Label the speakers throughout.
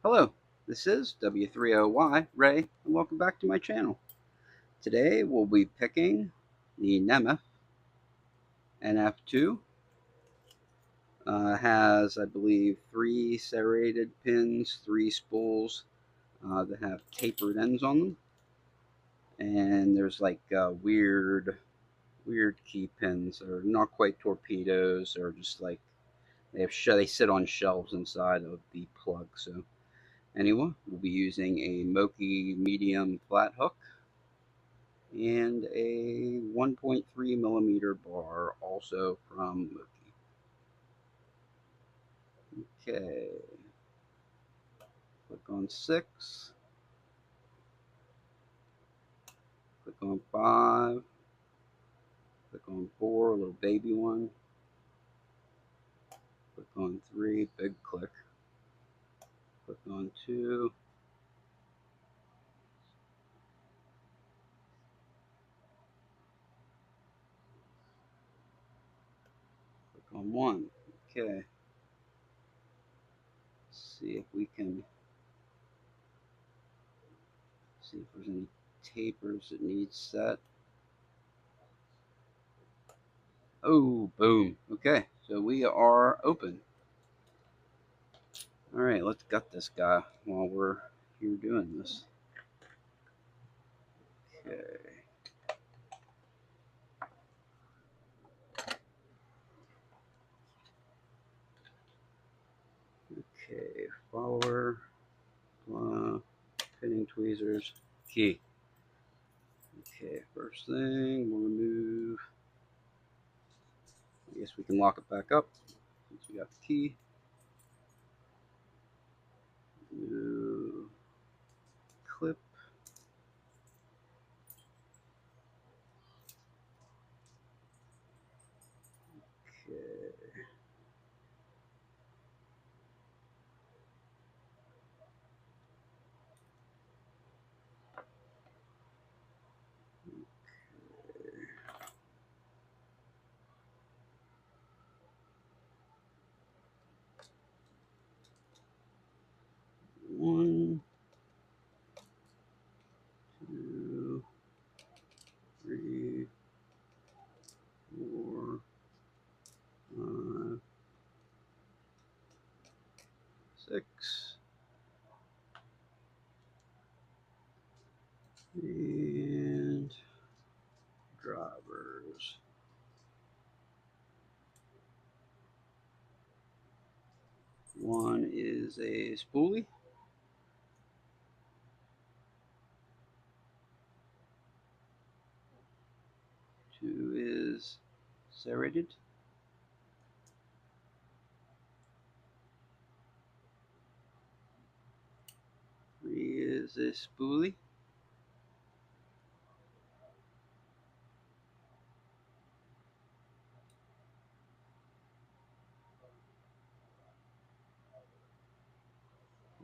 Speaker 1: Hello, this is W3OY Ray, and welcome back to my channel. Today we'll be picking the Nemef NF2. Has, I believe, 3 serrated pins, 3 spools that have tapered ends on them, and there's like weird key pins, or not quite torpedoes, or just like they sit on shelves inside of the plug. So anyway, we'll be using a Moki medium flat hook and a 1.3 millimeter bar, also from Moki. Okay, click on 6, click on 5, click on 4, a little baby one, click on 3, big click, click on 2, click on 1. Okay, let's see if we can see if there's any tapers that need set. Oh, boom. Okay, so we are open. All right, let's gut this guy while we're here doing this. Okay. Okay, follower, pinning tweezers, key. Okay, first thing, we'll remove, I guess we can lock it back up since we got the key. New clip. Okay. One, two, three, 4, 5, 6, and drivers. One is a spoolie. 2 is serrated. 3 is a spoolie.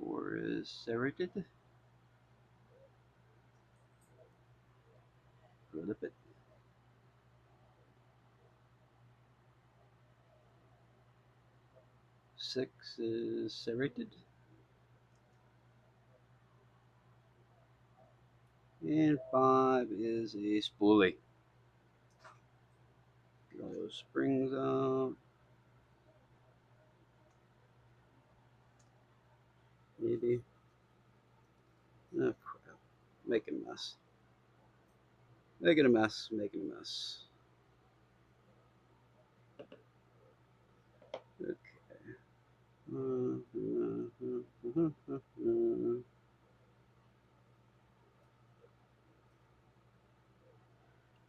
Speaker 1: 4 is serrated. Flip it. 6 is serrated. And 5 is a spoolie. Get all those springs out. Maybe. Oh crap. Making a mess. Making a mess. Making a mess. Okay.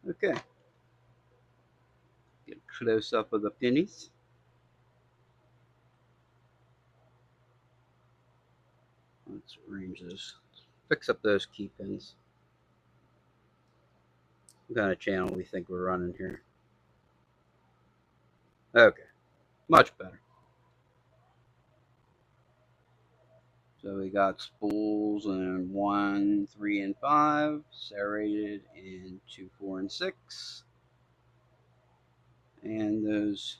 Speaker 1: Okay. Get a close up of the pennies. Let's arrange those. Fix up those key pins. What kind of channel we think we're running here? Okay. Much better. So we got spools in 1, 3, and 5, serrated in 2, 4, and 6. And those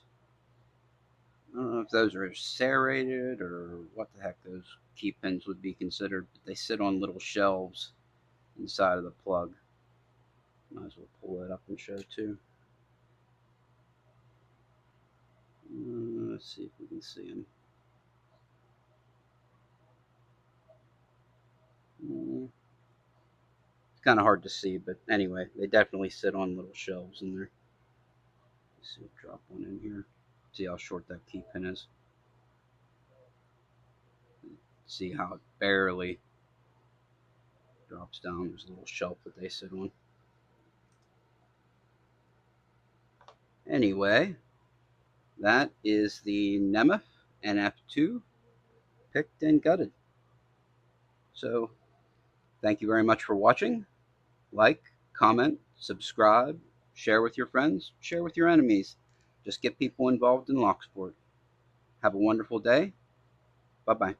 Speaker 1: don't know if those are serrated or what the heck those key pins would be considered, but they sit on little shelves inside of the plug. Might as well pull that up and show too. Let's see if we can see them. It's kind of hard to see, but anyway, they definitely sit on little shelves in there. Let's see, drop one in here. See how short that key pin is. See how it barely drops down. There's a little shelf that they sit on. Anyway, that is the Nemef NF2 picked and gutted. So, thank you very much for watching. Like, comment, subscribe, share with your friends, share with your enemies. Just get people involved in lock sport. Have a wonderful day. Bye-bye.